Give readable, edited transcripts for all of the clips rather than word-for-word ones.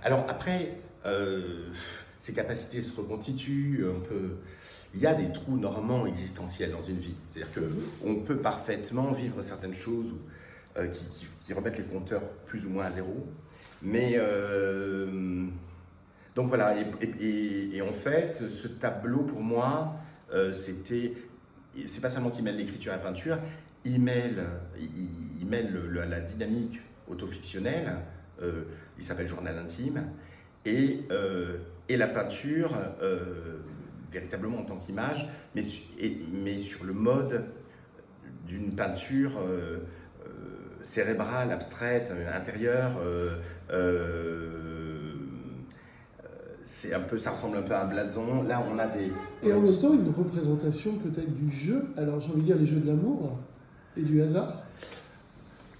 Alors après, ces capacités se reconstituent, il y a des trous normands existentiels dans une vie. C'est-à-dire qu'on peut parfaitement vivre certaines choses qui remettent les compteurs plus ou moins à zéro. Mais donc voilà, et en fait, ce tableau pour moi, c'est pas seulement qu'il mêle l'écriture et la peinture, il mêle la dynamique autofictionnelle, il s'appelle Journal intime, et la peinture, véritablement en tant qu'image, mais sur le mode d'une peinture cérébrale, abstraite, intérieure. Ça ressemble un peu à un blason. Là, on a des. Et en même temps, une représentation peut-être du jeu, alors j'ai envie de dire les jeux de l'amour et du hasard.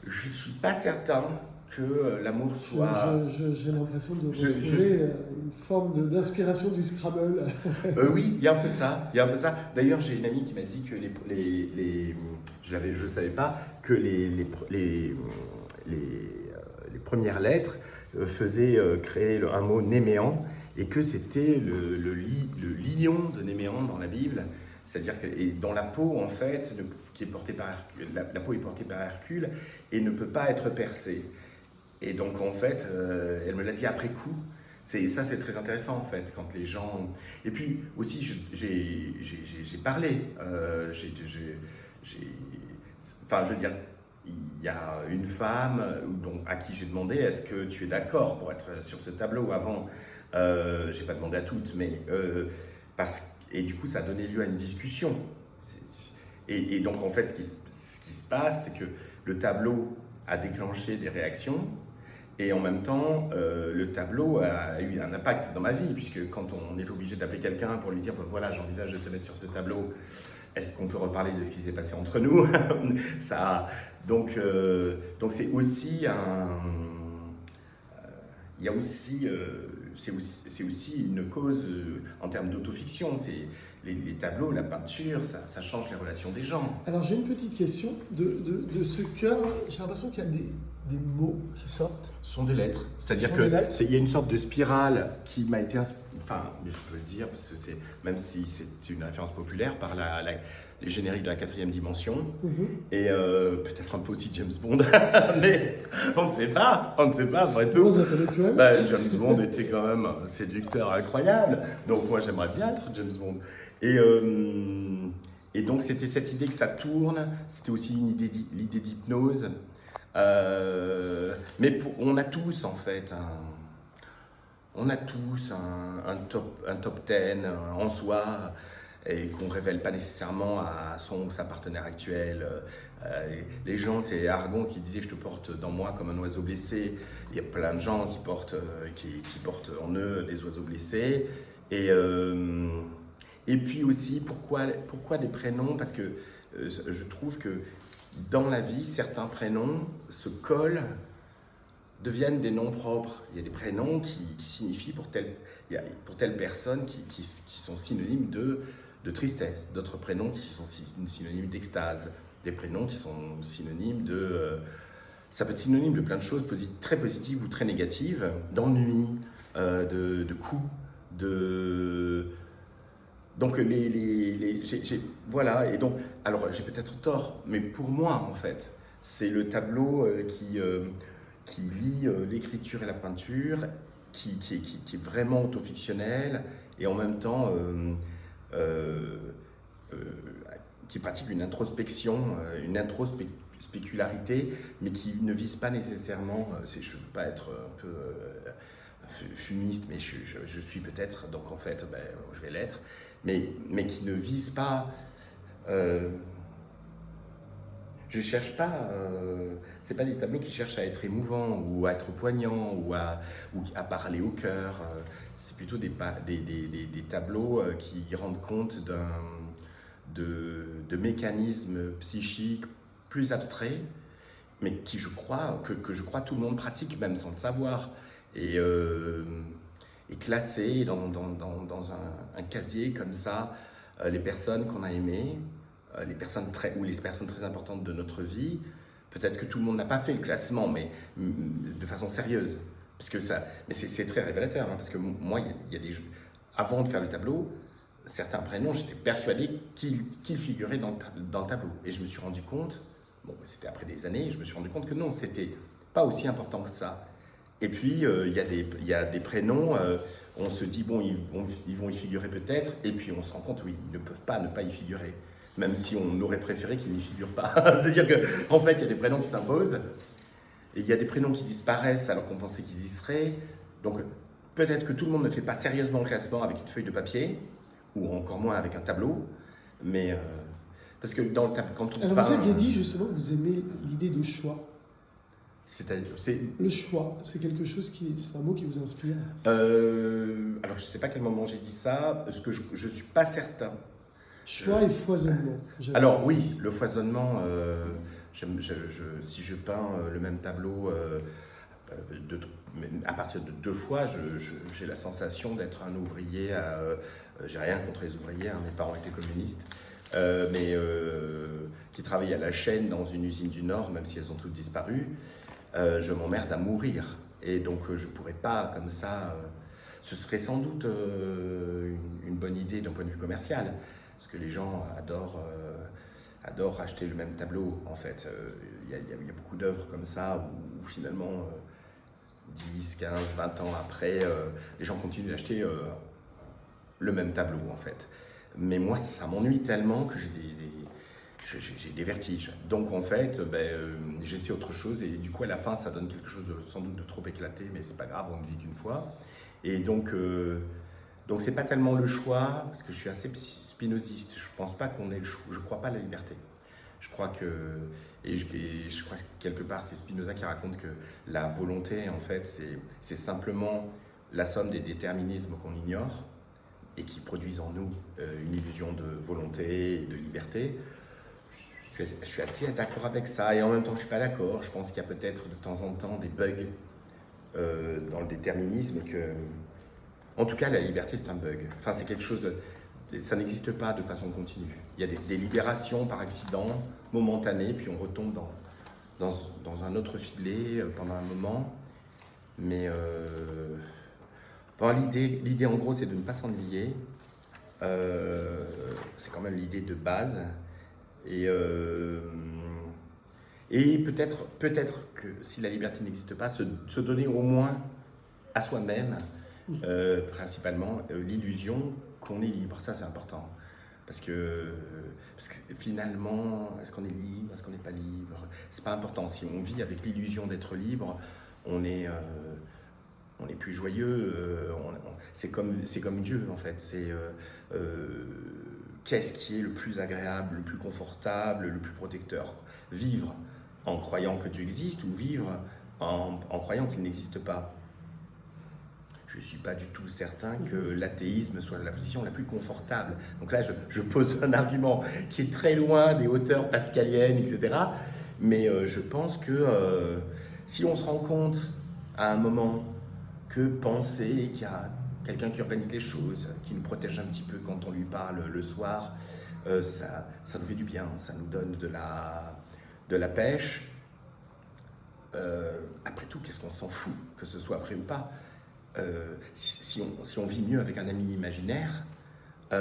Je ne suis pas certain que l'amour soit. J'ai l'impression de retrouver une forme d'inspiration du Scrabble. Oui, il y a un peu de ça. Il y a un peu de ça. D'ailleurs, j'ai une amie qui m'a dit que je ne savais pas que les premières lettres faisaient créer un mot néméan, et que c'était le lion de Néméan dans la Bible. C'est-à-dire que dans la peau, en fait, qui est portée par Hercule, la peau est portée par Hercule et ne peut pas être percée. Et donc, en fait, elle me l'a dit après coup. Ça, c'est très intéressant, en fait, quand les gens... Et puis, aussi, j'ai parlé. Enfin, je veux dire, il y a une femme à qui j'ai demandé, est-ce que tu es d'accord pour être sur ce tableau avant? J'ai pas demandé à toutes, mais... Et du coup, ça a donné lieu à une discussion. Et donc, en fait, ce qui se passe, c'est que le tableau a déclenché des réactions, et en même temps, le tableau a eu un impact dans ma vie, puisque quand on est obligé d'appeler quelqu'un pour lui dire ben voilà, j'envisage de te mettre sur ce tableau, est-ce qu'on peut reparler de ce qui s'est passé entre nous? Donc c'est aussi il y a aussi, c'est aussi une cause en termes d'autofiction. C'est les tableaux, la peinture, ça change les relations des gens. Alors j'ai une petite question de ce cœur. J'ai l'impression qu'il y a des mots qui sortent. Ce sont des lettres. C'est-à-dire qu'il y a une sorte de spirale qui m'a été... Enfin, je peux le dire, parce que même si c'est une référence populaire, par les génériques de la 4e dimension, et peut-être un peu aussi James Bond, mais on ne sait pas, après tout. James Bond était quand même un séducteur incroyable, donc moi j'aimerais bien être James Bond. Et donc c'était cette idée que ça tourne, c'était aussi l'idée d'hypnose, mais on a tous en fait un top 10 en soi, et qu'on ne révèle pas nécessairement à son ou sa partenaire actuelle. Les gens, c'est Aragon qui disait « je te porte dans moi comme un oiseau blessé ». Il y a plein de gens qui portent en eux des oiseaux blessés. Et puis aussi, pourquoi des prénoms? Parce que je trouve que dans la vie, certains prénoms se collent, deviennent des noms propres. Il y a des prénoms qui signifient pour telle personne qui sont synonymes de tristesse, d'autres prénoms qui sont synonymes d'extase, des prénoms qui sont synonymes ça peut être synonyme de plein de choses très positives ou très négatives, d'ennui, de coups, donc voilà, et donc, alors j'ai peut-être tort, mais pour moi en fait, c'est le tableau qui lie l'écriture et la peinture, qui est vraiment autofictionnel, et en même temps qui pratique une introspection, une introspécularité, mais qui ne vise pas nécessairement, je ne veux pas être un peu fumiste, mais je suis peut-être, donc en fait je vais l'être, mais qui ne vise pas... je cherche pas, c'est pas des tableaux qui cherchent à être émouvants ou à être poignants ou à parler au cœur. C'est plutôt des tableaux qui rendent compte de mécanismes psychiques plus abstraits, mais que je crois tout le monde pratique même sans le savoir, et classer dans un casier comme ça les personnes qu'on a aimées, les personnes très importantes de notre vie. Peut-être que tout le monde n'a pas fait le classement, mais de façon sérieuse. Parce que ça, mais c'est très révélateur, hein, parce que moi, il y a des avant de faire le tableau, certains prénoms, j'étais persuadé qu'ils figuraient dans le tableau. Et je me suis rendu compte, bon, c'était après des années, je me suis rendu compte que non, c'était pas aussi important que ça. Et puis, il y a des prénoms, on se dit, bon, ils vont y figurer peut-être, et puis on se rend compte, oui, ils ne peuvent pas ne pas y figurer, même si on aurait préféré qu'ils n'y figurent pas. C'est-à-dire qu'en fait, il y a des prénoms qui s'imposent, et il y a des prénoms qui disparaissent alors qu'on pensait qu'ils y seraient. Donc, peut-être que tout le monde ne fait pas sérieusement le classement avec une feuille de papier, ou encore moins avec un tableau, mais parce que dans le tableau, quand on Alors peint, vous aviez dit justement que vous aimez l'idée de choix. c'est Le choix, c'est quelque chose c'est un mot qui vous inspire. alors je sais pas à quel moment j'ai dit ça, parce que je suis pas certain. Choix et foisonnement. Alors oui, le foisonnement, si je peins le même tableau à partir de 2 fois, j'ai la sensation d'être un ouvrier. J'ai rien contre les ouvriers, hein, mes parents étaient communistes, qui travaillent à la chaîne dans une usine du Nord, même si elles ont toutes disparu. Je m'emmerde à mourir. Et donc je ne pourrais pas comme ça. Ce serait sans doute une bonne idée d'un point de vue commercial, parce que les gens adorent acheter le même tableau, en fait. Il y a beaucoup d'œuvres comme ça où finalement, 10, 15, 20 ans après, les gens continuent d'acheter le même tableau, en fait. Mais moi, ça m'ennuie tellement que j'ai des vertiges. Donc en fait, j'essaie autre chose, et du coup à la fin ça donne quelque chose sans doute de trop éclaté, mais c'est pas grave, on ne vit qu'une fois. Et donc c'est pas tellement le choix, parce que je suis assez spinoziste, je pense pas qu'on ait le choix, je crois pas à la liberté. Je crois que, et je crois que quelque part c'est Spinoza qui raconte que la volonté en fait c'est simplement la somme des déterminismes qu'on ignore et qui produisent en nous une illusion de volonté et de liberté. Je suis assez d'accord avec ça, et en même temps je ne suis pas d'accord. Je pense qu'il y a peut-être de temps en temps des bugs dans le déterminisme, en tout cas la liberté c'est un bug. Enfin c'est quelque chose, ça n'existe pas de façon continue. Il y a des libérations par accident, momentanées, puis on retombe dans un autre filet pendant un moment. Mais l'idée en gros c'est de ne pas s'ennuyer. C'est quand même l'idée de base. Et peut-être que si la liberté n'existe pas, se donner au moins à soi-même, principalement, l'illusion qu'on est libre. Ça, c'est important. Parce que finalement, est-ce qu'on est libre? Est-ce qu'on n'est pas libre? C'est pas important. Si on vit avec l'illusion d'être libre, on est plus joyeux. C'est comme Dieu, en fait. Qu'est-ce qui est le plus agréable, le plus confortable, le plus protecteur? Vivre en croyant que Dieu existe, ou vivre en croyant qu'il n'existe pas? Je ne suis pas du tout certain que l'athéisme soit la position la plus confortable. Donc là, je pose un argument qui est très loin des hauteurs pascaliennes, etc. Mais je pense que si on se rend compte à un moment que penser qu'il y a quelqu'un qui organise les choses, qui nous protège un petit peu quand on lui parle le soir, ça nous fait du bien, ça nous donne de la pêche. Après tout, qu'est-ce qu'on s'en fout, que ce soit vrai ou pas? Si on vit mieux avec un ami imaginaire, en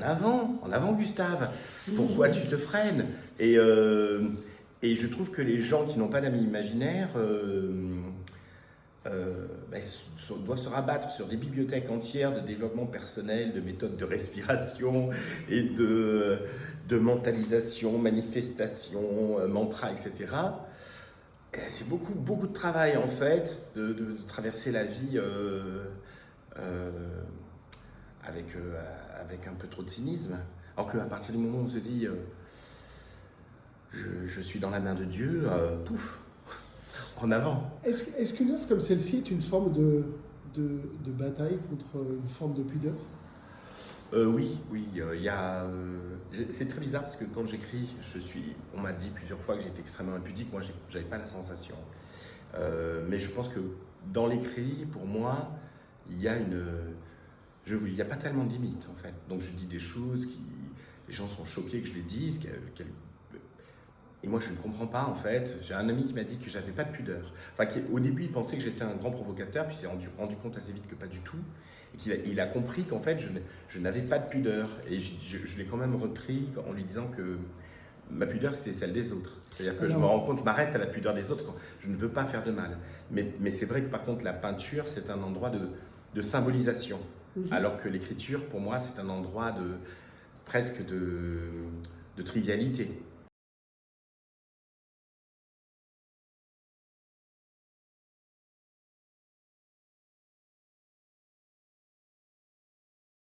avant Gustave, pourquoi tu te freines? Et je trouve que les gens qui n'ont pas d'amis imaginaires doivent se rabattre sur des bibliothèques entières de développement personnel, de méthodes de respiration et de mentalisation, manifestation, mantra, etc. C'est beaucoup de travail en fait, de traverser la vie avec un peu trop de cynisme. Alors qu'à partir du moment où on se dit je suis dans la main de Dieu, pouf, en avant. Est-ce qu'une œuvre comme celle-ci est une forme de bataille contre une forme de pudeur? Oui, c'est très bizarre parce que quand j'écris, on m'a dit plusieurs fois que j'étais extrêmement impudique. Moi, j'avais pas la sensation. Mais je pense que dans l'écrit, pour moi, il y a pas tellement de limites en fait. Donc je dis des choses les gens sont choqués que je les dise, Et moi, je ne comprends pas, en fait. J'ai un ami qui m'a dit que j'avais pas de pudeur. Enfin, au début, il pensait que j'étais un grand provocateur, puis il s'est rendu compte assez vite que pas du tout. Et il a compris qu'en fait, je n'avais pas de pudeur. Et je l'ai quand même repris en lui disant que ma pudeur, c'était celle des autres. C'est-à-dire que je me rends compte, je m'arrête à la pudeur des autres quand je ne veux pas faire de mal. Mais c'est vrai que par contre, la peinture, c'est un endroit de symbolisation. Alors que l'écriture, pour moi, c'est un endroit presque de trivialité.